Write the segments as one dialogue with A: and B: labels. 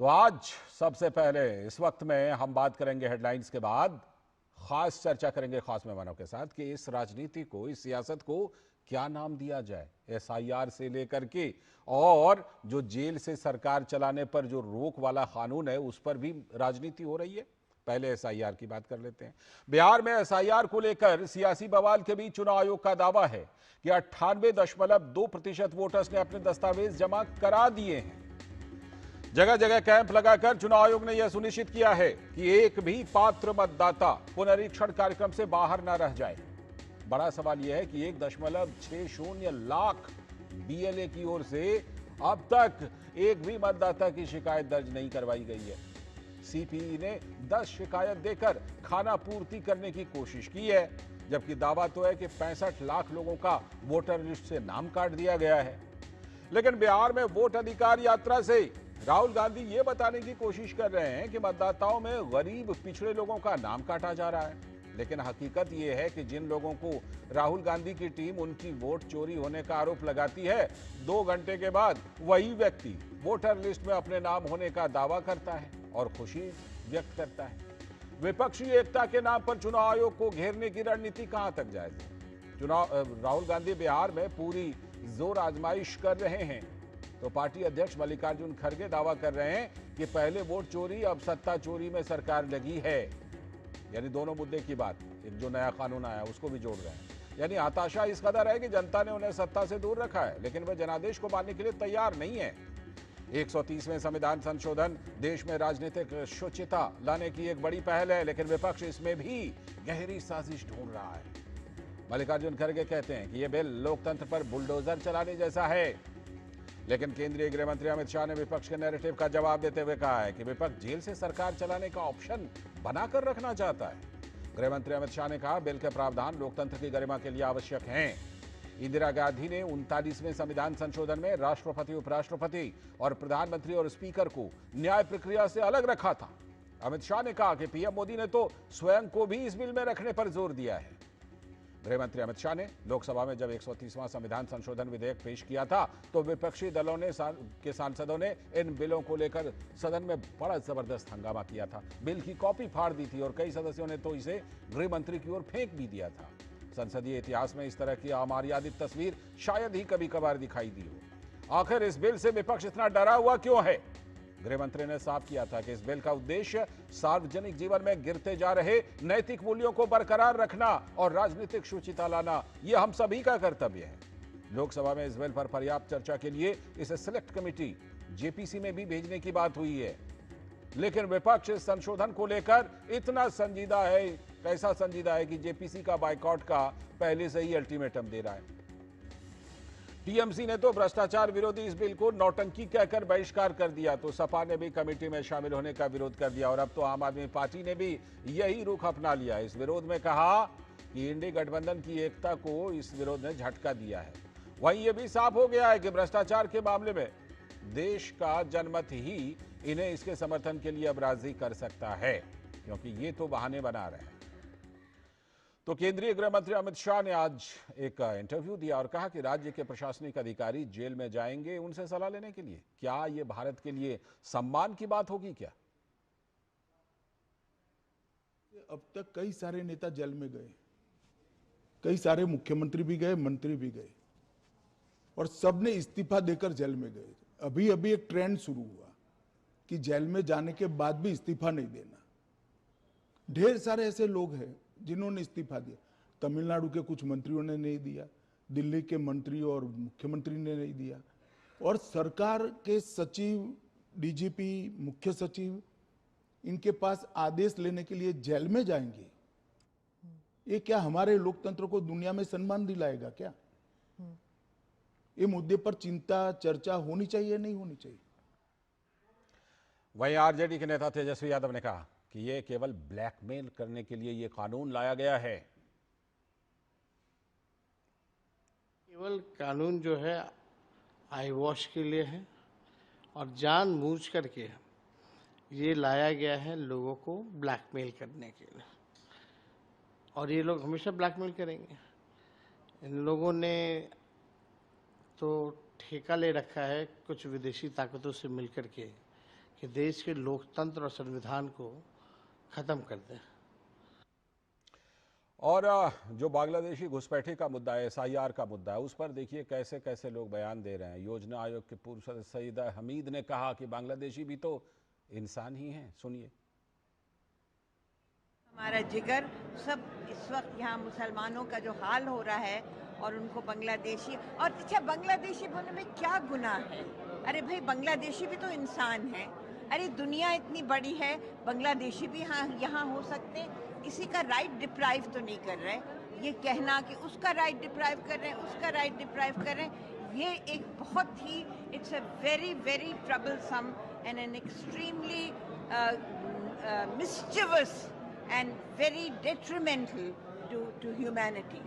A: तो आज सबसे पहले इस वक्त में हम बात करेंगे हेडलाइंस के बाद, खास चर्चा करेंगे खास मेहमानों के साथ कि इस राजनीति को, इस सियासत को क्या नाम दिया जाए। एसआईआर से लेकर के और जो जेल से सरकार चलाने पर जो रोक वाला कानून है उस पर भी राजनीति हो रही है। पहले एसआईआर की बात कर लेते हैं। बिहार में एसआईआर को लेकर सियासी बवाल के बीच चुनाव आयोग का दावा है कि 98.2% वोटर्स ने अपने दस्तावेज जमा करा दिए हैं। जगह जगह कैंप लगाकर चुनाव आयोग ने यह सुनिश्चित किया है कि एक भी पात्र मतदाता पुनरीक्षण कार्यक्रम से बाहर न रह जाए। बड़ा सवाल यह है कि 1.60 लाख बीएलए की ओर से अब तक एक भी मतदाता की शिकायत दर्ज नहीं करवाई गई है। सीपीई ने 10 शिकायत देकर खाना पूर्ति करने की कोशिश की है, जबकि दावा तो है कि 65 लाख लोगों का वोटर लिस्ट से नाम काट दिया गया है। लेकिन बिहार में वोट अधिकार यात्रा से राहुल गांधी ये बताने की कोशिश कर रहे हैं कि मतदाताओं में गरीब पिछड़े लोगों का नाम काटा जा रहा है। लेकिन हकीकत ये है कि जिन लोगों को राहुल गांधी की टीम उनकी वोट चोरी होने का आरोप लगाती है, 2 घंटे के बाद वही व्यक्ति वोटर लिस्ट में अपने नाम होने का दावा करता है और खुशी व्यक्त करता है। विपक्षी एकता के नाम पर चुनाव आयोग को घेरने की रणनीति कहां तक जाएगी। राहुल गांधी बिहार में पूरी जोर आजमाइश कर रहे हैं, तो पार्टी अध्यक्ष मल्लिकार्जुन खड़गे दावा कर रहे हैं कि पहले वोट चोरी, अब सत्ता चोरी में सरकार लगी है। यानी दोनों मुद्दे की बात, एक जो नया कानून आया उसको भी जोड़ रहे हैं। यानी हताशा इस कदर है कि जनता ने उन्हें सत्ता से दूर रखा है, लेकिन वे जनादेश को मानने के लिए तैयार नहीं है। 130वें संविधान संशोधन देश में राजनीतिक शुचिता लाने की एक बड़ी पहल है, लेकिन विपक्ष इसमें भी गहरी साजिश ढूंढ रहा है। मल्लिकार्जुन खड़गे कहते हैं कि यह बिल लोकतंत्र पर बुलडोजर चलाने जैसा है। लेकिन केंद्रीय गृह मंत्री अमित शाह ने विपक्ष के नैरेटिव का जवाब देते हुए कहा है कि विपक्ष जेल से सरकार चलाने का ऑप्शन बनाकर रखना चाहता है। गृह मंत्री अमित शाह ने कहा, बिल के प्रावधान लोकतंत्र की गरिमा के लिए आवश्यक हैं। इंदिरा गांधी ने 39वें संविधान संशोधन में राष्ट्रपति, उपराष्ट्रपति और प्रधानमंत्री और स्पीकर को न्याय प्रक्रिया से अलग रखा था। अमित शाह ने कहा कि पीएम मोदी ने तो स्वयं को भी इस बिल में रखने पर जोर दिया है। गृह मंत्री अमित शाह ने लोकसभा में जब 130वां संविधान संशोधन विधेयक पेश किया था, तो विपक्षी दलों के सांसदों ने इन बिलों को लेकर सदन में बड़ा जबरदस्त हंगामा किया था। बिल की कॉपी फाड़ दी थी और कई सदस्यों ने तो इसे गृह मंत्री की ओर फेंक भी दिया था। संसदीय इतिहास में इस तरह की अमर्यादित तस्वीर शायद ही कभी कभार दिखाई दी हो। आखिर इस बिल से विपक्ष इतना डरा हुआ क्यों है। गृह मंत्री ने साफ किया था कि इस बिल का उद्देश्य सार्वजनिक जीवन में गिरते जा रहे नैतिक मूल्यों को बरकरार रखना और राजनीतिक शुचिता लाना, यह हम सभी का कर्तव्य है। लोकसभा में इस बिल पर पर्याप्त चर्चा के लिए इसे सिलेक्ट कमेटी जेपीसी में भी भेजने की बात हुई है। लेकिन विपक्ष इस संशोधन को लेकर इतना संजीदा है, कैसा संजीदा है कि जेपीसी का बायकॉट का पहले से ही अल्टीमेटम दे रहा है। टीएमसी ने तो भ्रष्टाचार विरोधी इस बिल को नौटंकी कहकर बहिष्कार कर दिया, तो सपा ने भी कमेटी में शामिल होने का विरोध कर दिया और अब तो आम आदमी पार्टी ने भी यही रुख अपना लिया। इस विरोध में कहा कि इंडी गठबंधन की एकता को इस विरोध ने झटका दिया है। वहीं यह भी साफ हो गया है कि भ्रष्टाचार के मामले में देश का जनमत ही इन्हें इसके समर्थन के लिए अब राजी कर सकता है, क्योंकि ये तो बहाने बना रहे हैं। तो केंद्रीय गृह मंत्री अमित शाह ने आज एक इंटरव्यू दिया और कहा कि राज्य के प्रशासनिक अधिकारी जेल में जाएंगे उनसे सलाह लेने के लिए। क्या यह भारत के लिए सम्मान की बात होगी क्या?
B: अब तक कई सारे नेता जेल में गए, कई सारे मुख्यमंत्री भी गए, मंत्री भी गए और सबने इस्तीफा देकर जेल में गए। अभी अभी एक ट्रेंड शुरू हुआ कि जेल में जाने के बाद भी इस्तीफा नहीं देना। ढेर सारे ऐसे लोग हैं जिन्होंने इस्तीफा दिया। तमिलनाडु के कुछ मंत्रियों ने नहीं दिया, दिल्ली के मंत्री और मुख्यमंत्री ने नहीं दिया, और सरकार के सचिव, डीजीपी, मुख्य सचिव इनके पास आदेश लेने के लिए जेल में जाएंगे। ये क्या हमारे लोकतंत्र को दुनिया में सम्मान दिलाएगा क्या? ये मुद्दे पर चिंता, चर्चा होनी चाहिए, नहीं होनी चाहिए?
A: वहीं आरजेडी के नेता तेजस्वी यादव ने कहा कि यह केवल ब्लैकमेल करने के लिए यह कानून लाया गया है।
C: केवल कानून जो है आई वॉश के लिए है और जानबूझ करके ये लाया गया है लोगों को ब्लैकमेल करने के लिए, और ये लोग हमेशा ब्लैकमेल करेंगे। इन लोगों ने तो ठेका ले रखा है कुछ विदेशी ताकतों से मिलकर के कि कि देश के लोकतंत्र और संविधान को खत्म कर दें।
A: और जो बांग्लादेशी घुसपैठे का मुद्दा है, एसआईआर का मुद्दा है, उस पर देखिए कैसे कैसे लोग बयान दे रहे हैं। योजना आयोग के पूर्व सदस्य सईदा हमीद ने कहा कि बांग्लादेशी भी तो इंसान ही हैं। सुनिए।
D: हमारा जिगर सब इस वक्त यहाँ मुसलमानों का जो हाल हो रहा है और उनको बांग्लादेशी, और अच्छा बांग्लादेशी होने में क्या गुनाह है? अरे भाई बांग्लादेशी भी तो इंसान है। अरे दुनिया इतनी बड़ी है, बांग्लादेशी भी यहाँ हो सकते हैं। किसी का राइट डिप्राइव तो नहीं कर रहे। ये कहना कि उसका राइट डिप्राइव कर रहे हैं, उसका राइट डिप्राइव कर रहे हैं, ये एक बहुत ही it's a very very troublesome and an extremely mischievous and very detrimental to humanity.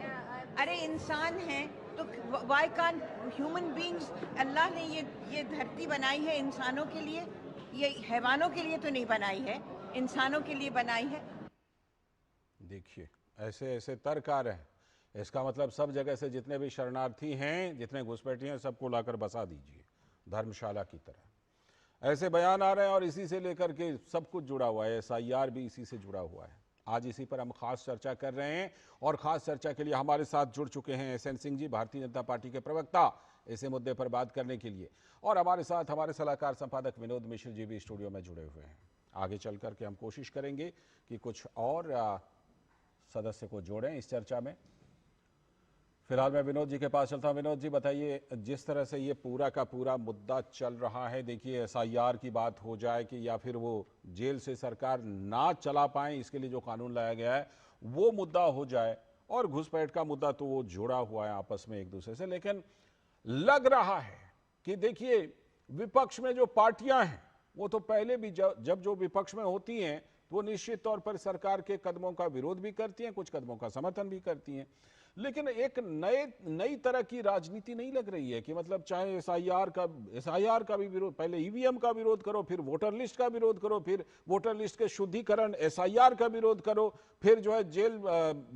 D: अरे इंसान हैं तो why can't human beings, अल्लाह ने ये धरती बनाई है इंसानों के लिए, ये हैवानों के लिए तो नहीं बनाई है, इंसानों के लिए बनाई है।
A: देखिए ऐसे ऐसे तर्क आ रहे हैं। इसका मतलब सब जगह से जितने भी शरणार्थी हैं, जितने घुसपैठी हैं, सबको लाकर बसा दीजिए धर्मशाला की तरह। ऐसे बयान आ रहे हैं और इसी से लेकर के सब कुछ जुड़ा हुआ है। एसआईआर भी इसी से जुड़ा हुआ है। आज इसी पर हम खास चर्चा कर रहे हैं और खास चर्चा के लिए हमारे साथ जुड़ चुके हैं एसएन सिंह जी, भारतीय जनता पार्टी के प्रवक्ता, इसे मुद्दे पर बात करने के लिए। और हमारे साथ हमारे सलाहकार संपादक विनोद मिश्र जी भी स्टूडियो में जुड़े हुए हैं। आगे चल करके हम कोशिश करेंगे कि कुछ और सदस्य को जोड़ें इस चर्चा में। फिलहाल मैं विनोद जी के पास चलता हूं। विनोद जी बताइए, जिस तरह से ये पूरा का पूरा मुद्दा चल रहा है, देखिए एसआईआर की बात हो जाए कि या फिर वो जेल से सरकार ना चला पाए, इसके लिए जो कानून लाया गया है वो मुद्दा हो जाए, और घुसपैठ का मुद्दा तो वो जुड़ा हुआ है आपस में एक दूसरे से। लेकिन लग रहा है कि देखिए विपक्ष में जो पार्टियां हैं वो तो पहले भी जब जो विपक्ष में होती हैं तो वो निश्चित तौर पर सरकार के कदमों का विरोध भी करती हैं, कुछ कदमों का समर्थन भी करती हैं। लेकिन एक नई तरह की राजनीति नहीं लग रही है कि मतलब चाहे एसआईआर का भी विरोध, पहले ईवीएम का विरोध करो, फिर वोटर लिस्ट का विरोध करो, फिर वोटर लिस्ट के शुद्धिकरण एसआईआर का विरोध करो, फिर जो है जेल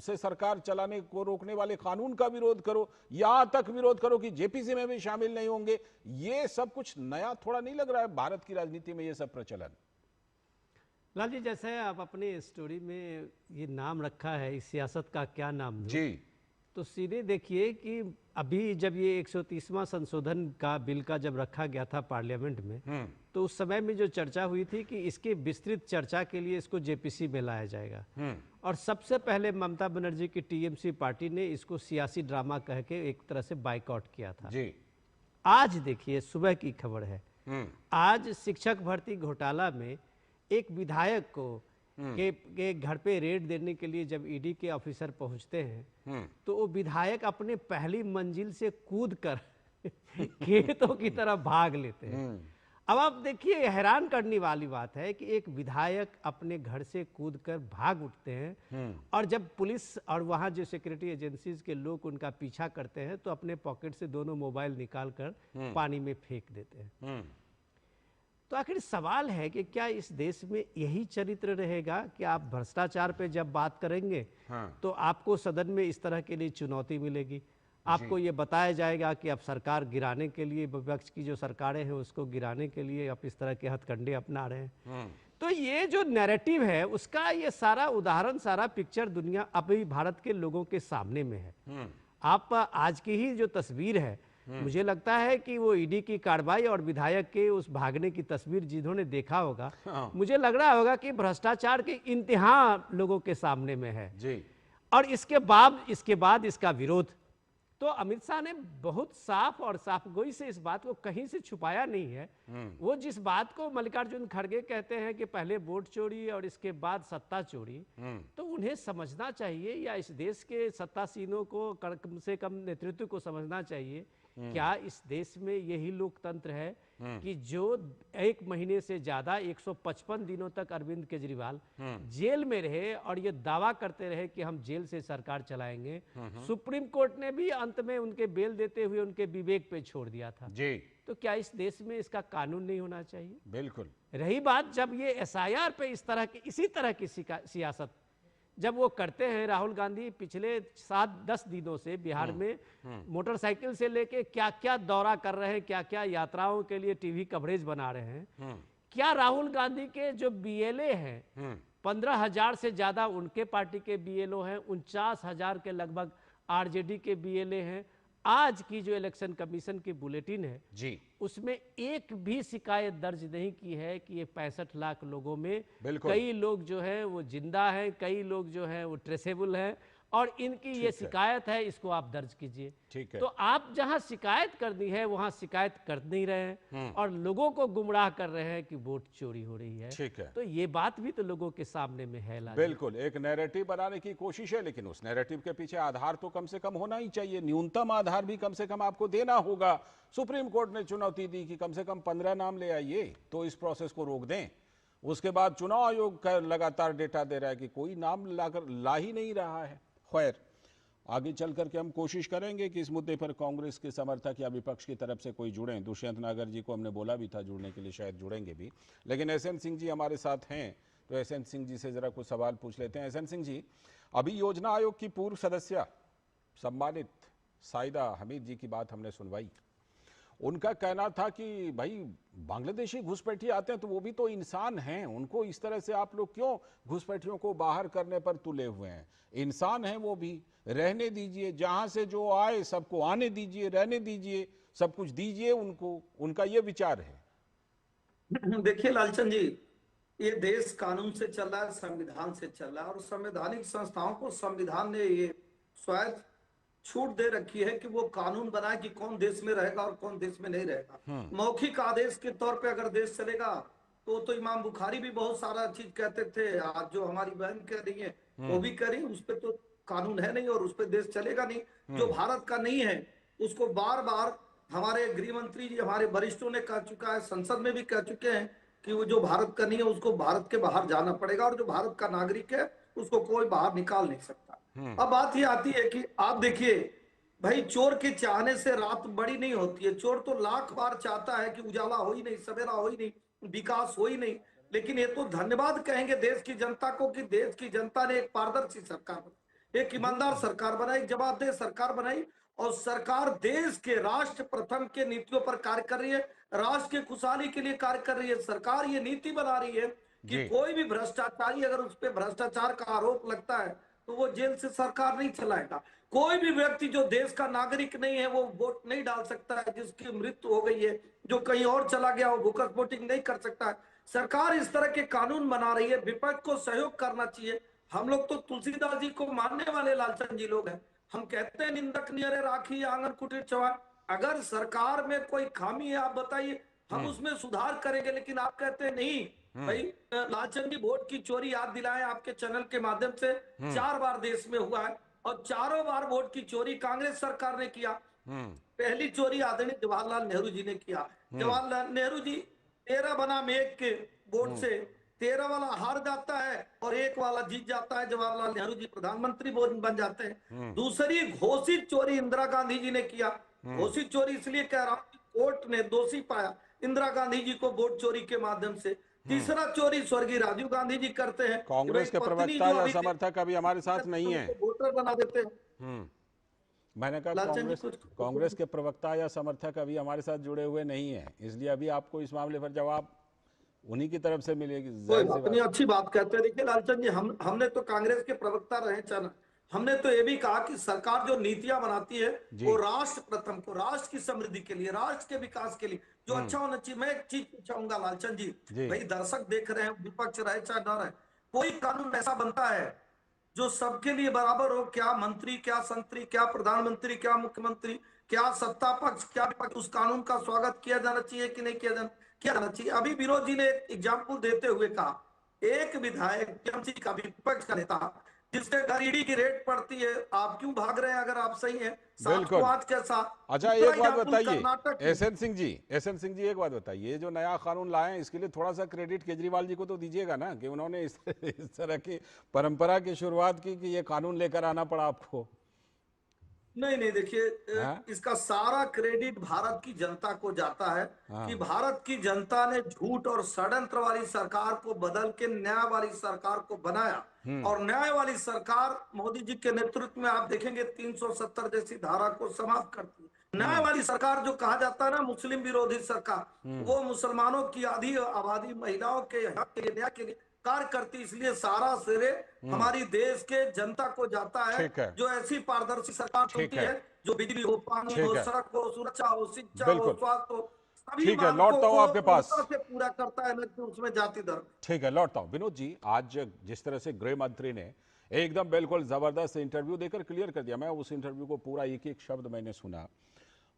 A: से सरकार चलाने को रोकने वाले कानून का विरोध करो, यहां तक विरोध करो कि जेपीसी में भी शामिल नहीं होंगे। ये सब कुछ नया थोड़ा नहीं लग रहा है भारत की राजनीति में ये सब प्रचलन?
E: लाल जी, जैसे आप अपने स्टोरी में ये नाम रखा है, इस सियासत का क्या नाम
A: जी,
E: तो सीधे देखिए कि अभी जब ये 130वां संशोधन का बिल का जब रखा गया था पार्लियामेंट में, तो उस समय में जो चर्चा हुई थी कि इसके विस्तृत चर्चा के लिए इसको जेपीसी में लाया जाएगा। और सबसे पहले ममता बनर्जी की टीएमसी पार्टी ने इसको सियासी ड्रामा कह के एक तरह से बाइकआउट किया था
A: जी।
E: आज देखिए सुबह की खबर है, आज शिक्षक भर्ती घोटाला में एक विधायक को के घर पे रेड देने के लिए जब ईडी के ऑफिसर पहुंचते हैं तो वो विधायक अपने पहली मंजिल से कूद कर खेतों की तरफ भाग लेते हैं। अब आप देखिए, हैरान करने वाली बात है कि एक विधायक अपने घर से कूद कर भाग उठते हैं और जब पुलिस और वहां जो सिक्योरिटी एजेंसीज के लोग उनका पीछा करते हैं तो अपने पॉकेट से दोनों मोबाइल निकाल कर पानी में फेंक देते हैं। तो आखिर सवाल है कि क्या इस देश में यही चरित्र रहेगा कि आप भ्रष्टाचार पे जब बात करेंगे तो आपको सदन में इस तरह के लिए चुनौती मिलेगी, आपको ये बताया जाएगा कि अब सरकार गिराने के लिए, विपक्ष की जो सरकारें हैं उसको गिराने के लिए आप इस तरह के हथकंडे अपना रहे हैं। तो ये जो नैरेटिव है उसका ये सारा उदाहरण, सारा पिक्चर दुनिया अभी भारत के लोगों के सामने में है। आप आज की ही जो तस्वीर है, मुझे लगता है कि वो ईडी की कार्रवाई और विधायक के उस भागने की तस्वीर जिन्होंने देखा होगा, मुझे लग रहा होगा कि भ्रष्टाचार के इंतहा लोगों के सामने में है
A: जी।
E: और इसके बाद इसका विरोध। तो अमित शाह ने बहुत साफ और साफगोई से इस बात को कहीं से छुपाया नहीं है। वो जिस बात को मल्लिकार्जुन खड़गे कहते हैं कि पहले वोट चोरी और इसके बाद सत्ता चोरी, तो उन्हें समझना चाहिए या इस देश के सत्तासीनों को कम से कम नेतृत्व को समझना चाहिए, क्या इस देश में यही लोकतंत्र है कि जो 1 महीने से ज्यादा 155 दिनों तक अरविंद केजरीवाल जेल में रहे और ये दावा करते रहे कि हम जेल से सरकार चलाएंगे। सुप्रीम कोर्ट ने भी अंत में उनके बेल देते हुए उनके विवेक पे छोड़ दिया था
A: जी।
E: तो क्या इस देश में इसका कानून नहीं होना चाहिए?
A: बिल्कुल।
E: रही बात जब ये एसआईआर पे इसी तरह की सियासत जब वो करते हैं, राहुल गांधी पिछले 7-10 दिनों से बिहार में मोटरसाइकिल से लेके क्या क्या दौरा कर रहे हैं, क्या क्या यात्राओं के लिए टीवी कवरेज बना रहे हैं। क्या राहुल गांधी के जो बीएलए हैं 15,000 से ज्यादा उनके पार्टी के बीएलओ हैं, 49,000 के लगभग आरजेडी के बीएलए हैं। आज की जो इलेक्शन कमीशन की बुलेटिन है
A: जी,
E: उसमें एक भी शिकायत दर्ज नहीं की है कि ये 65 लाख लोगों में
A: बिल्कुल।
E: कई लोग जो है वो जिंदा हैं, कई लोग जो है वो ट्रेसेबल हैं, और इनकी ये
A: है।
E: शिकायत है, इसको आप दर्ज कीजिए।
A: ठीक है।
E: तो आप जहां शिकायत करनी है वहां शिकायत कर नहीं रहे हैं और लोगों को गुमराह कर रहे हैं कि वोट चोरी हो रही है।
A: ठीक है।
E: तो ये बात भी तो लोगों के सामने में है लाजमी।
A: बिल्कुल, एक नैरेटिव बनाने की कोशिश है, लेकिन उस नैरेटिव के पीछे आधार तो कम से कम होना ही चाहिए। न्यूनतम आधार भी कम से कम आपको देना होगा। सुप्रीम कोर्ट ने चुनौती दी कि कम से कम 15 नाम ले आइए तो इस प्रोसेस को रोक दें। उसके बाद चुनाव आयोग का लगातार डेटा दे रहा है कि कोई नाम ला ही नहीं रहा है। खैर, आगे चल करके हम कोशिश करेंगे कि इस मुद्दे पर कांग्रेस के समर्थक या विपक्ष की तरफ से कोई जुड़ें। दुष्यंत नागर जी को हमने बोला भी था जुड़ने के लिए, शायद जुड़ेंगे भी। लेकिन एसएन सिंह जी हमारे साथ हैं, तो एसएन सिंह जी से जरा कुछ सवाल पूछ लेते हैं। एसएन सिंह जी, अभी योजना आयोग की पूर्व सदस्य सम्मानित साइदा हमीद जी की बात हमने सुनवाई। उनका कहना था कि भाई बांग्लादेशी घुसपैठिए आते हैं तो वो भी तो इंसान हैं, उनको इस तरह से आप लोग क्यों घुसपैठियों को बाहर करने पर तुले हुए हैं? इंसान हैं वो भी, रहने दीजिए, जहां से जो आए सबको आने दीजिए, रहने दीजिए, सब कुछ दीजिए उनको। उनका ये विचार है।
F: देखिए लालचंद जी, ये देश कानून से चल रहा है, संविधान से चल रहा है, और संवैधानिक संस्थाओं को संविधान ने ये स्वायत्त छूट दे रखी है कि वो कानून बनाए कि कौन देश में रहेगा और कौन देश में नहीं रहेगा। मौखिक आदेश के तौर पे अगर देश चलेगा तो इमाम बुखारी भी बहुत सारा चीज कहते थे, आज जो हमारी बहन कह रही है वो भी कह रही, उस पर तो कानून है नहीं और उस पर देश चलेगा नहीं। जो भारत का नहीं है उसको बार बार हमारे गृह मंत्री जी, हमारे वरिष्ठों ने कह चुका है, संसद में भी कह चुके हैं कि वो जो भारत का नहीं है उसको भारत के बाहर जाना पड़ेगा, और जो भारत का नागरिक है उसको कोई बाहर निकाल नहीं सकता। अब बात ये आती है कि आप देखिए भाई, चोर के चाहने से रात बड़ी नहीं होती है। चोर तो लाख बार चाहता है कि उजाला हो ही नहीं, सवेरा हो ही नहीं, विकास हो ही नहीं। लेकिन ये तो धन्यवाद कहेंगे देश की जनता को कि देश की जनता ने एक पारदर्शी सरकार बनाई, एक ईमानदार सरकार बनाई, एक जवाबदेह सरकार बनाई, और सरकार देश के राष्ट्र प्रथम के नीतियों पर कार्य कर रही है, राष्ट्र के खुशहाली के लिए कार्य कर रही है। सरकार ये नीति बना रही है कि कोई भी भ्रष्टाचारी अगर उस पर भ्रष्टाचार का आरोप लगता है तो वो जेल से सरकार नहीं चलाएगा। कोई भी व्यक्ति जो देश का नागरिक नहीं है वो वोट नहीं डाल सकता है, जिसकी मृत्यु हो गई है, जो कहीं और चला गया वो भूखस वोटिंग नहीं कर सकता है। सरकार इस तरह के कानून बना रही है, विपक्ष को सहयोग करना चाहिए। हम लोग तो तुलसीदास जी को मानने वाले लालचंद जी लोग हैं, हम कहते हैं निंदक नियरे राखी आंगन कुटीर चौहान। अगर सरकार में कोई खामी है आप बताइए, हम उसमें सुधार करेंगे। लेकिन आप कहते हैं नहीं भाई, लालचंद जी वोट की चोरी याद दिलाए आपके चैनल के माध्यम से, 4 बार देश में हुआ है और चारों बार वोट की चोरी कांग्रेस सरकार ने किया। पहली चोरी आदरणीय जवाहरलाल नेहरू जी ने किया। जवाहरलाल नेहरू जी 13 बनाम 1 के वोट से 13 वाला हार जाता है और 1 वाला जीत जाता है। जवाहरलाल नेहरू जी प्रधानमंत्री बन जाते हैं। दूसरी घोषित चोरी इंदिरा गांधी जी ने किया। घोषित चोरी इसलिए कह रहा हूं, कोर्ट ने दोषी पाया इंदिरा गांधी जी को वोट चोरी के माध्यम से। तीसरा चोरी स्वर्गीय राजीव गांधी जी करते हैं।
A: कांग्रेस के प्रवक्ता या समर्थक अभी हमारे साथ नहीं है,
F: वोटर बना देते हैं।
A: मैंने कहा कांग्रेस के प्रवक्ता या समर्थक अभी हमारे साथ जुड़े हुए नहीं है, इसलिए अभी आपको इस मामले पर जवाब उन्हीं की तरफ से मिलेगी।
F: कोई बात नहीं, अच्छी बात कहते हैं। देखिए लालचंद जी, हमने तो कांग्रेस के प्रवक्ता रहे चैनल, हमने तो ये भी कहा कि सरकार जो नीतियां बनाती है वो राष्ट्र प्रथम को, राष्ट्र की समृद्धि के लिए, राष्ट्र के विकास के लिए जो अच्छा होना चाहिए। मैं एक चीज पूछाऊंगा लालचंद जी, भाई दर्शक देख रहे हैं, विपक्ष रहे चाहे न रहे, कोई कानून ऐसा बनता है जो सबके लिए बराबर हो? क्या मंत्री, क्या संतरी, क्या प्रधानमंत्री, क्या मुख्यमंत्री, क्या सत्ता पक्ष, क्या विपक्ष, उस कानून का स्वागत किया जाना चाहिए कि नहीं किया जाना चाहिए? अभी विरोध जी ने एक एग्जाम्पल देते हुए कहा, एक विधायक टीएमसी का, विपक्ष का नेता, जिसके घर ईडी की रेड पड़ती है, आप क्यों भाग रहे हैं अगर आप सही हैं?
A: बिल्कुल। अच्छा एक बात बताइए एसएन सिंह जी, एक बात बताइए, जो नया कानून लाए हैं इसके लिए थोड़ा सा क्रेडिट केजरीवाल जी को तो दीजिएगा ना, कि उन्होंने इस तरह की परंपरा की शुरुआत की कि ये कानून लेकर आना पड़ा आपको।
F: नहीं देखिए, इसका सारा क्रेडिट भारत की जनता को जाता है कि भारत की जनता ने झूठ और षड्यंत्र वाली सरकार को बदल के न्याय वाली सरकार को बनाया। और न्याय वाली सरकार मोदी जी के नेतृत्व में आप देखेंगे 370 जैसी धारा को समाप्त करती है, न्याय वाली सरकार जो कहा जाता है ना, मुस्लिम विरोधी सरकार, वो मुसलमानों की आधी आबादी, महिलाओं के हक के लिए, न्याय के लिए कार्य करती, इसलिए सारा श्रेय हमारी देश के जनता को जाता है।
A: ठीक है।
F: जो ऐसी पारदर्शी सरकार
A: ठीक
F: चुनती
A: है।
F: है, जो बिजली हो, पानी
A: ठीक
F: हो,
A: है।
F: सड़क हो, सुरक्षा हो, शिक्षा हो,
A: बिल्कुल।
F: स्वास्थ्य हो, सभी
A: ठीक है,
F: मानकों
A: लौटता हूं
F: को
A: आपके पास।
F: पूर्णता से पूरा करता है, न कि उसमें जाति धर्म।
A: ठीक है, लौटता हूं। विनोद जी, आज जिस तरह से गृह मंत्री ने एकदम बिल्कुल जबरदस्त इंटरव्यू देकर क्लियर कर दिया, मैं उस इंटरव्यू को पूरा एक एक शब्द मैंने सुना।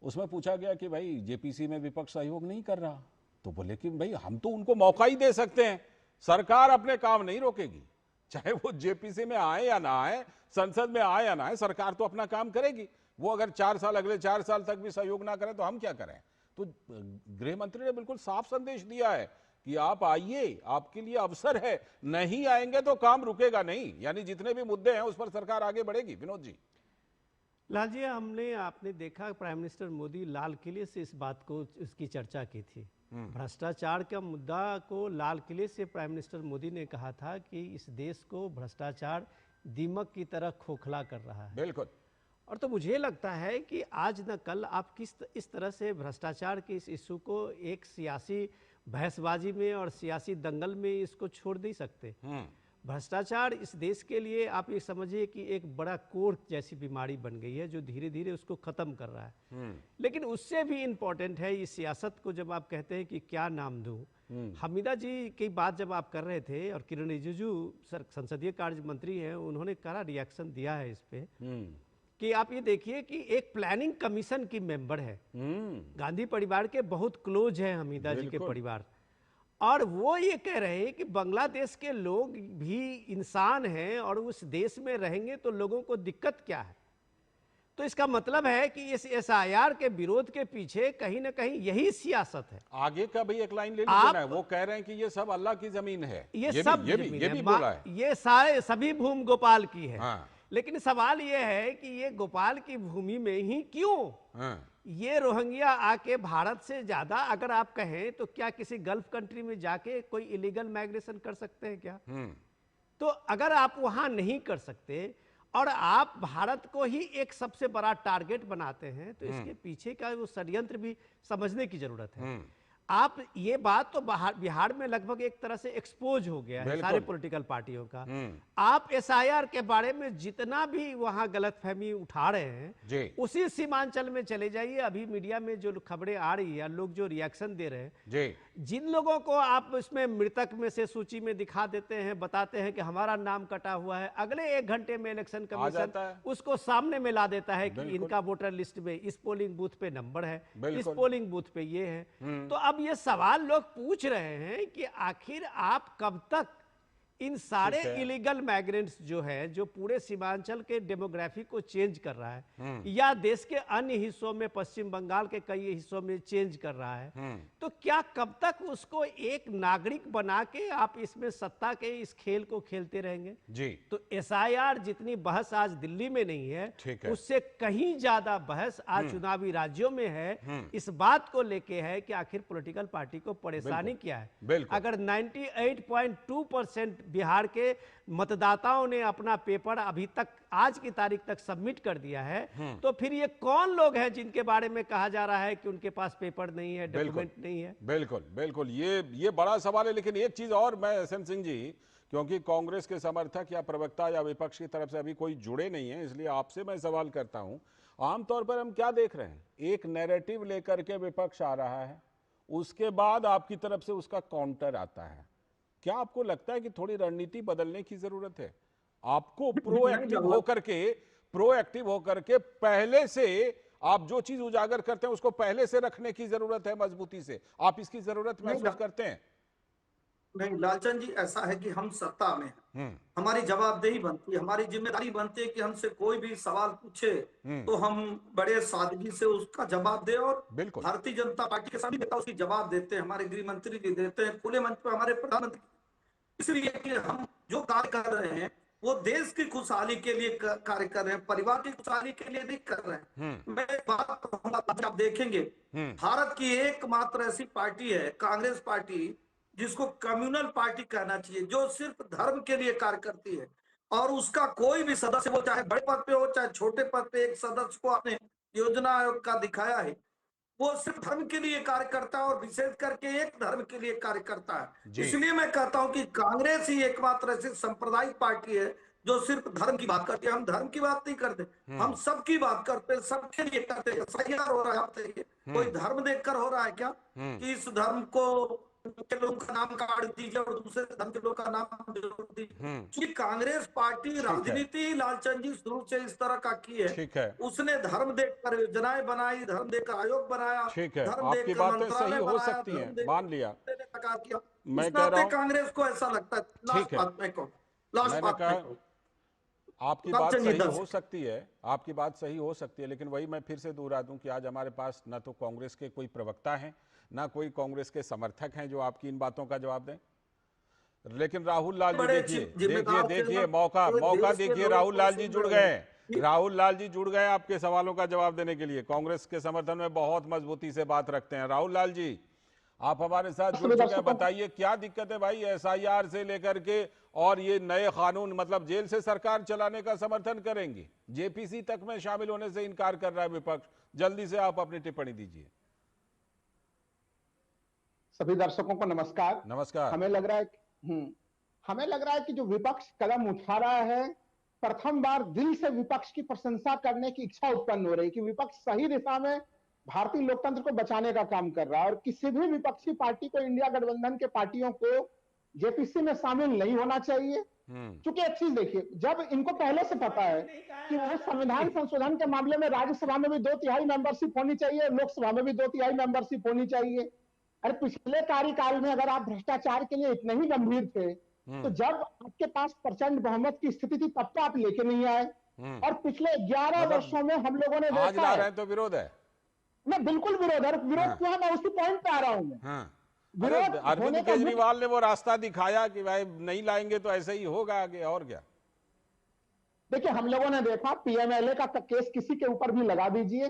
A: उसमें पूछा गया कि भाई जेपीसी में विपक्ष सहयोग नहीं कर रहा, तो बोले कि भाई हम तो उनको मौका ही दे सकते हैं, सरकार अपने काम नहीं रोकेगी, चाहे वो जेपीसी में आए या ना आए, संसद में आए या ना आए, सरकार तो अपना काम करेगी। वो अगर 4 साल, अगले 4 साल तक भी सहयोग ना करें तो हम क्या करें। तो गृह मंत्री ने बिल्कुल साफ संदेश दिया है कि आप आइए, आपके लिए अवसर है, नहीं आएंगे तो काम रुकेगा नहीं, यानी जितने भी मुद्दे हैं उस पर सरकार आगे बढ़ेगी। विनोद जी,
E: लाल जी, आपने देखा प्राइम मिनिस्टर मोदी लाल किले से इस बात को, इसकी चर्चा की थी। भ्रष्टाचार का मुद्दा को लाल किले से प्राइम मिनिस्टर मोदी ने कहा था कि इस देश को भ्रष्टाचार दीमक की तरह खोखला कर रहा है।
A: बिल्कुल।
E: और तो मुझे लगता है कि आज न कल आप इस तरह से भ्रष्टाचार के इस इशू को एक सियासी बहसबाजी में और सियासी दंगल में इसको छोड़ नहीं सकते। भ्रष्टाचार इस देश के लिए आप ये समझिए कि एक बड़ा कोढ़ जैसी बीमारी बन गई है, जो धीरे धीरे उसको खत्म कर रहा है। लेकिन उससे भी इम्पोर्टेंट है इस सियासत को, जब आप कहते हैं कि क्या नाम दूं। हमीदा जी की बात जब आप कर रहे थे, और किरण रिजिजू संसदीय कार्य मंत्री हैं, उन्होंने कड़ा रिएक्शन दिया है इस पे कि आप ये देखिए कि एक प्लानिंग कमीशन की मेंबर है, गांधी परिवार के बहुत क्लोज है हमीदा जी के परिवार, और वो ये कह रहे हैं कि बांग्लादेश के लोग भी इंसान हैं और उस देश में रहेंगे तो लोगों को दिक्कत क्या है। तो इसका मतलब है कि इस एसआईआर के विरोध के पीछे कहीं ना कहीं यही सियासत है।
A: आगे का भी एक लाइन ले लीजिए ना, वो कह रहे हैं कि ये सब अल्लाह की जमीन है,
E: ये
A: भी बोला है,
E: ये सभी भूमि गोपाल की है। हाँ। लेकिन सवाल ये है कि ये गोपाल की भूमि में ही क्यों? हाँ। ये रोहिंग्या आके भारत से ज्यादा, अगर आप कहें तो क्या किसी गल्फ कंट्री में जाके कोई इलीगल माइग्रेशन कर सकते हैं क्या? तो अगर आप वहां नहीं कर सकते और आप भारत को ही एक सबसे बड़ा टारगेट बनाते हैं, तो इसके पीछे का वो षड्यंत्र भी समझने की जरूरत है। आप ये बात तो बिहार में लगभग एक तरह से एक्सपोज हो गया है सारे पॉलिटिकल पार्टियों का। आप एसआईआर के बारे में जितना भी वहां गलतफहमी उठा रहे हैं, उसी सीमांचल में चले जाइए। अभी मीडिया में जो खबरें आ रही है, लोग जो रिएक्शन दे रहे हैं, जिन लोगों को आप इसमें मृतक में से सूची में दिखा देते हैं, बताते हैं कि हमारा नाम कटा हुआ है, अगले 1 घंटे में इलेक्शन कमीशन उसको सामने में ला देता है कि इनका वोटर लिस्ट में इस पोलिंग बूथ पे नंबर है, इस पोलिंग बूथ पे ये है। तो अब ये सवाल लोग पूछ रहे हैं कि आखिर आप कब तक इन सारे इलीगल माइग्रेंट्स जो है, जो पूरे सीमांचल के डेमोग्राफी को चेंज कर रहा है या देश के अन्य हिस्सों में, पश्चिम बंगाल के कई हिस्सों में चेंज कर रहा है, तो क्या कब तक उसको एक नागरिक बना के आप इसमें सत्ता के इस खेल को खेलते रहेंगे? जी। तो एसआईआर जितनी बहस आज दिल्ली में नहीं है, उससे कहीं ज्यादा बहस आज चुनावी राज्यों में है। इस बात को लेके है कि आखिर पॉलिटिकल पार्टी को परेशानी क्या है। अगर 98.2% बिहार के मतदाताओं ने अपना पेपर अभी तक, आज की तारीख तक सबमिट कर दिया है, तो फिर ये कौन लोग हैं जिनके बारे में कहा जा रहा है कि उनके पास पेपर नहीं है, डॉक्यूमेंट नहीं है? बिल्कुल बिल्कुल, ये बड़ा सवाल है। लेकिन एक चीज और, मैं एसएन सिंह जी, क्योंकि कांग्रेस के समर्थक या प्रवक्ता या विपक्ष की तरफ से अभी कोई जुड़े नहीं है, इसलिए आपसे मैं सवाल करता हूं। आमतौर पर हम क्या देख रहे हैं, एक नैरेटिव लेकर के विपक्ष आ रहा है, उसके बाद आपकी तरफ से उसका काउंटर आता है। क्या आपको लगता है कि थोड़ी रणनीति बदलने की जरूरत है? आपको प्रोएक्टिव होकर के पहले से आप जो चीज उजागर करते हैं उसको पहले से रखने की जरूरत है, मजबूती से। आप इसकी जरूरत महसूस करते हैं?
F: नहीं लालचंद जी, ऐसा है कि हम सत्ता में हैं, हमारी जवाबदेही बनती है, हमारी जिम्मेदारी बनती है कि हमसे कोई भी सवाल पूछे तो हम बड़े सादगी से उसका जवाब दें। और भारतीय जनता पार्टी के सभी नेता उसकी जवाब देते हैं, हमारे गृह मंत्री जी देते हैं, खुले मंच पर हमारे प्रधानमंत्री। इसलिए कि हम जो कार्य कर रहे हैं वो देश की खुशहाली के लिए कार्य कर रहे हैं, परिवार की खुशहाली के लिए नहीं कर रहे हैं। मैं एक बात कहूंगा, आप देखेंगे भारत की एकमात्र ऐसी पार्टी है कांग्रेस पार्टी, जिसको कम्युनल पार्टी कहना चाहिए, जो सिर्फ धर्म के लिए कार्य करती है। और उसका कोई भी सदस्य हो, चाहे बड़े पद पे हो चाहे छोटे पद पे, एक सदस्य को आपने योजना आयोग का दिखाया है, वो सिर्फ धर्म के लिए कार्य करता है और विशेष करके एक धर्म के लिए कार्य करता है।
A: जी।
F: इसलिए मैं कहता हूं कि कांग्रेस ही एकमात्र ऐसी सांप्रदायिक पार्टी है जो सिर्फ धर्म की बात करती है। हम धर्म की बात नहीं करते, हम सबकी बात करते हैं, सबके लिए करते हैं। एफआईआर हो रहा है, आप देखिए, कोई धर्म देखकर हो रहा है क्या कि इस धर्म को के लोगों का नाम काट दीजिए और दूसरे धर्म के लोगों का नाम जोड़ दीजिए। क्योंकि कांग्रेस पार्टी राजनीति लालचंद जी शुरू से इस तरह का की
A: ठीक
F: है।
A: है।
F: उसने धर्म देखकर योजनाएं बनाई, धर्म देखकर आयोग बनाया,
A: ठीक है,
F: धर्म
A: आपकी
F: देखकर
A: बातें
F: मंत्रालय
A: सही हो
F: बनाया,
A: सकती
F: धर्म
A: हैं,
F: देखकर
A: मान लिया।
F: लगा किया।
A: मैं
F: इस
A: कह रहा
F: नाते
A: हूं,
F: कांग्रेस को ऐसा लगता है। लास्ट
A: ठीक है।
F: बात मैं कहूं, लास्ट
A: मैंने
F: बात मैं
A: कहा
F: कहूं,
A: आपकी
F: कब
A: बात
F: से
A: सही
F: निधन
A: हो सकती है, आपकी बात सही हो सकती है, लेकिन वही मैं फिर से दोहरा दूं कि आज हमारे पास न तो कांग्रेस के कोई प्रवक्ता हैं, ना कोई कांग्रेस के समर्थक हैं जो आपकी इन बातों का जवाब दें। लेकिन राहुल लाल जी
F: बड़े
A: देखिए
F: जिम्मेदार थे
A: देखिए
F: ना,
A: मौका
F: पूरे
A: मौका
F: देश के
A: देखिए,
F: लोग
A: राहुल लाल
F: को
A: जी
F: सुन
A: जुड़
F: रहे
A: गए
F: हैं।
A: हैं, राहुल लाल जी जुड़ गए आपके सवालों का जवाब देने के लिए। कांग्रेस के समर्थन में बहुत मजबूती से बात रखते हैं। राहुल लाल जी, आप हमारे साथ जुड़ चुके हैं, बताइए क्या दिक्कत है भाई एसआईआर से लेकर के और ये नए कानून, मतलब जेल से सरकार चलाने का समर्थन करेंगे, जेपीसी तक में शामिल होने से इनकार कर रहा है विपक्ष। जल्दी से आप अपनी टिप्पणी दीजिए।
G: सभी दर्शकों को नमस्कार।
A: नमस्कार।
G: हमें लग रहा है कि जो विपक्ष कदम उठा रहा है, प्रथम बार दिल से विपक्ष की प्रशंसा करने की इच्छा उत्पन्न हो रही है कि विपक्ष सही दिशा में भारतीय लोकतंत्र को बचाने का काम कर रहा है और किसी भी विपक्षी पार्टी को, इंडिया गठबंधन के पार्टियों को जेपीसी में शामिल नहीं होना चाहिए। क्योंकि एक चीज देखिए, जब इनको पहले से पता है कि वो संविधान संशोधन के मामले में राज्यसभा में भी 2/3 मेंबरशिप होनी चाहिए, लोकसभा में भी 2/3 मेंबरशिप होनी चाहिए। अरे पिछले कार्यकाल में अगर आप भ्रष्टाचार के लिए इतने ही गंभीर थे तो जब आपके पास प्रचंड बहुमत की स्थिति थी तब तो आप लेके नहीं आए। और पिछले 11 वर्षों में हम लोगों ने
A: आज
G: देखा
A: ला
G: है,
A: रहे हैं तो विरोध है।
G: मैं बिल्कुल विरोध क्यों है, मैं उसी पॉइंट पे आ रहा हूं। विरोध
A: अरविंद
G: होने का
A: केजरीवाल ने वो रास्ता दिखाया कि भाई नहीं लाएंगे तो ऐसे ही होगा आगे, और क्या।
G: देखिए, हम लोगों ने देखा पीएमएलए का केस किसी के ऊपर भी लगा दीजिए,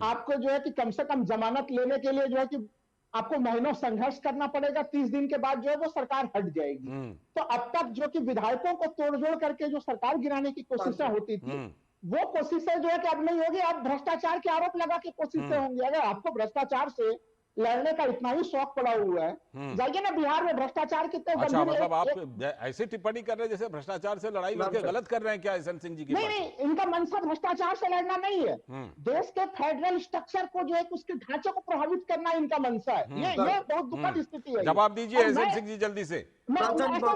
G: आपको जो है कि कम से कम जमानत लेने के लिए जो है कि आपको महीनों संघर्ष करना पड़ेगा, 30 दिन के बाद जो है वो सरकार हट जाएगी। तो अब तक जो कि विधायकों को तोड़जोड़ करके जो सरकार गिराने की कोशिशें होती थी, वो कोशिशें जो है कि अब नहीं होगी। अब भ्रष्टाचार के आरोप लगा के कोशिशें होंगी। अगर आपको भ्रष्टाचार से लड़ने का इतना ही शौक पड़ा हुआ है, जाइए ना बिहार में भ्रष्टाचार कितने
A: अच्छा,
G: गंभीर
A: मतलब आप ऐसी टिप्पणी कर रहे हैं जैसे भ्रष्टाचार से लड़ाई लड़के गलत कर रहे हैं क्या एहसन सिंह जी की?
G: नहीं, इनका मंशा भ्रष्टाचार से लड़ना नहीं है। देश के फेडरल स्ट्रक्चर को जो है उसके ढांचे को प्रभावित करना इनका मंशा है। ये बहुत दुखद स्थिति है।
A: जवाब दीजिए एहसन सिंह जी जल्दी से।
F: अब सुन लीजिए,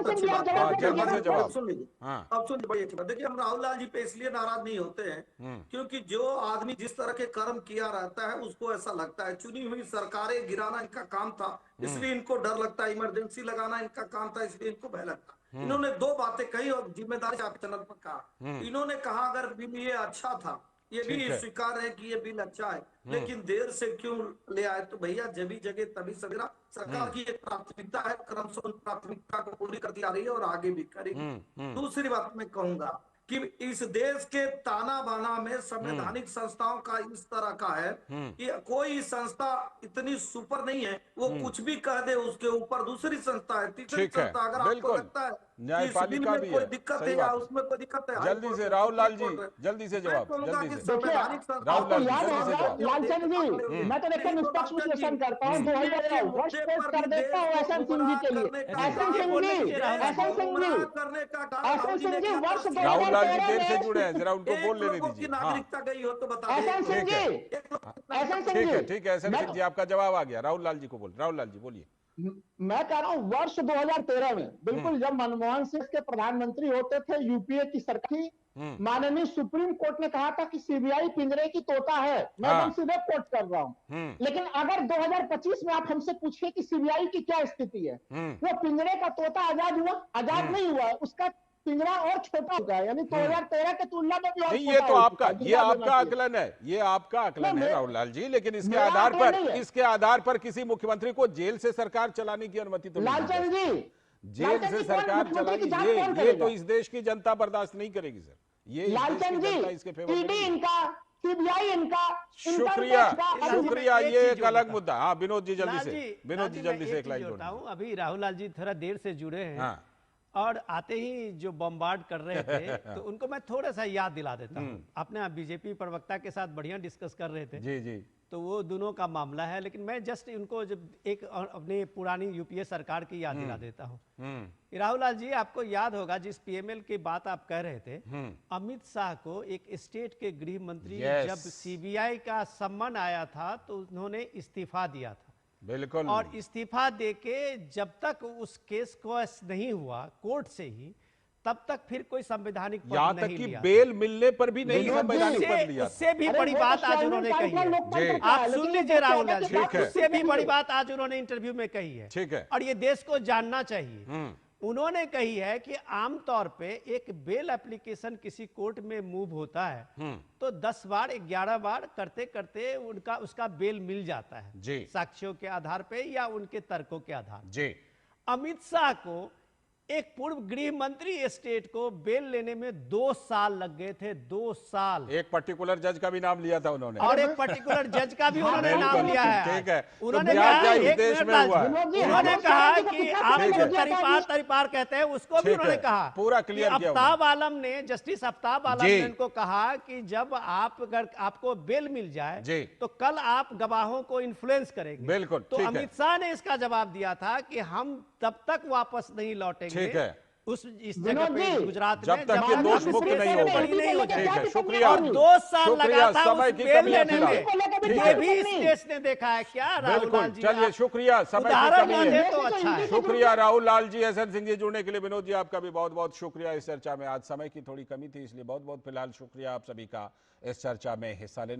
F: बड़ी अच्छी बात। देखिए, हम राहुल लाल जी पे इसलिए नाराज नहीं होते हैं क्योंकि जो आदमी जिस तरह के कर्म किया रहता है उसको ऐसा लगता है चुनी हुई सरकारें गिराना इनका काम था, इसलिए इनको डर लगता है, इमरजेंसी लगाना इनका काम था, इसलिए इनको भय लगता। इन्होंने दो बातें कही और जिम्मेदारी से आप चैनल पर कहा। इन्होंने कहा अगर बिल ये अच्छा था, ये भी स्वीकार है कि ये बिल अच्छा है, लेकिन देर से क्यों ले आए? तो भैया जब जगह तभी सवेरा, सरकार की एक प्राथमिकता है, क्रमशः उन प्राथमिकता को पूरी करती आ रही है और आगे भी करेगी। दूसरी बात मैं कहूंगा कि इस देश के ताना बाना में संवैधानिक संस्थाओं का इस तरह का है कि कोई संस्था इतनी सुपर नहीं है, वो कुछ भी कह दे उसके ऊपर दूसरी संस्था है, तीसरी संस्था। अगर आपको लगता है
A: न्यायपालिका भी
F: कोई दिक्कत है या उसमें कोई दिक्कत है,
A: जल्दी से राहुल लाल जी जल्दी से जवाब, जल्दी से
F: संवैधानिक
A: राहुल लाल जी जल्दी से जवाब।
G: लालचंद जी, मैं तो देखो निष्पक्ष विश्लेषण करता हूँ, 2000 का वर्ष पेश कर देता हूँ एहसन सिंह जी के लिए। एहसन सिंह जी वर्ष
A: राहुल लाल जी देर से जुड़े हैं, जरा उनको बोल लेने दीजिए।
F: नागरिकता गई हो तो बता
G: एहसन सिंह जी,
A: ठीक है एहसन सिंह जी, आपका जवाब आ गया। राहुल लाल जी को बोल, राहुल लाल जी बोलिए।
G: मैं कह रहा हूं वर्ष 2013 में बिल्कुल जब मनमोहन सिंह के प्रधानमंत्री होते थे, यूपीए की सरकार, माननीय सुप्रीम कोर्ट ने कहा था कि सीबीआई पिंजरे की तोता है। मैं एकदम सीधे कोट कर रहा हूं। लेकिन अगर 2025 में आप हमसे पूछिए कि सीबीआई की क्या स्थिति है, वो पिंजरे का तोता आजाद हुआ? आजाद नहीं हुआ, उसका पिंजरा और छोटा हो गया, यानी 2013 के तुलना में भी और
A: नहीं, ये तो आपका आकलन है, ये आपका आकलन है राहुल लाल जी, लेकिन इसके आधार पर किसी मुख्यमंत्री को जेल से सरकार चलाने की अनुमति तो
G: लालचंद जी,
A: जेल से सरकार चलानी ये तो इस देश की जनता बर्दाश्त नहीं करेगी सर। ये
G: लालचंद जी, ईडी इनका, सीबीआई इनका,
A: शुक्रिया, ये एक अलग मुद्दा। हाँ विनोद जी जल्दी से, विनोद जी जल्दी से एक लाइन जोड़ता हूँ।
E: अभी राहुल लाल जी थोड़ा देर से जुड़े हैं और आते ही जो बम्बार्ड कर रहे थे तो उनको मैं थोड़ा सा याद दिला देता हूँ। अपने बीजेपी प्रवक्ता के साथ बढ़िया डिस्कस कर रहे थे
A: जी जी,
E: तो वो दोनों का मामला है, लेकिन मैं जस्ट इनको जब एक अपनी पुरानी यूपीए सरकार की याद दिला देता हूँ। राहुल लाल जी, आपको याद होगा जिस पीएमएल की बात आप कह रहे थे, अमित शाह को एक स्टेट के गृह मंत्री जब सीबीआई का सम्मन आया था तो उन्होंने इस्तीफा दिया था।
A: बिल्कुल।
E: और इस्तीफा देके जब तक उस केस को नहीं हुआ कोर्ट से ही, तब तक फिर कोई संवैधानिक पद
A: यहाँ तक
E: नहीं
A: कि
E: लिया।
A: बेल मिलने पर भी नहीं संवैधानिक पद लिया।
E: उससे भी बड़ी बात आज उन्होंने कही है, आप सुन लीजिए राहुल लाल जी, उससे भी बड़ी बात आज उन्होंने इंटरव्यू में कही है।
A: ठीक है।
E: और ये देश को जानना चाहिए। उन्होंने कही है कि आमतौर पे एक बेल एप्लीकेशन किसी कोर्ट में मूव होता है तो 10 बार 11 बार करते करते उसका बेल मिल जाता है
A: जी,
E: साक्ष्यों के आधार पे या उनके तर्कों के आधार पे।
A: जी।
E: अमित शाह को एक पूर्व गृह मंत्री स्टेट को बेल लेने में 2 साल लग गए थे, 2 साल।
A: एक पर्टिकुलर जज का भी नाम लिया था उन्होंने,
E: और एक पर्टिकुलर जज का भी उन्होंने नाम लिया है।
A: ठीक है।
E: उन्होंने
A: तो
E: कहा,
A: क्या
E: एक
A: उद्देश्य
E: मिनट
A: में हुआ है?
E: उन्होंने कहा कि आप
A: ठीक
E: जो
A: है।
E: तरीपार कहते हैं उसको भी उन्होंने कहा
A: पूरा क्लियर
E: कि
A: किया
E: आफ्ताब आलम ने, जस्टिस आफ्ताब आलम
A: जी।
E: ने उनको कहा कि जब आप अगर आपको बेल मिल जाए
A: जी।
E: तो कल आप गवाहों को इन्फ्लुएंस करेंगे।
A: बिल्कुल,
E: तो
A: ठीक है।
E: अमित शाह ने इसका जवाब दिया था कि हम तब तक वापस नहीं लौटेंगे,
A: ठीक है,
E: इस जगह पे गुजरात
A: जब
E: में
A: तक ये दोष मुक्त नहीं होगा।
E: नहीं हो
A: ठीक है,
E: जाए।
A: शुक्रिया।
E: और 2 साल
A: शुक्रिया,
E: लगा था
A: समय
E: उस
A: की
E: बेल
A: कमी है
E: लेने में।
A: फिलहाल।
E: ये भी इस देश ने देखा है क्या राहुल
A: बिल्कुल,
E: लाल जी?
A: चलिए
E: आप
A: शुक्रिया, समय की
E: उदाहरण
A: कमी
E: ना
A: है।
E: दे तो अच्छा है।
A: शुक्रिया राहुल लाल जी, एसएन सिंह जी जुड़ने के लिए। विनोद जी आपका भी बहुत बहुत शुक्रिया इस चर्चा में। आज समय की थोड़ी कमी थी इसलिए बहुत बहुत फिलहाल शुक्रिया आप सभी का इस चर्चा में हिस्सा लेने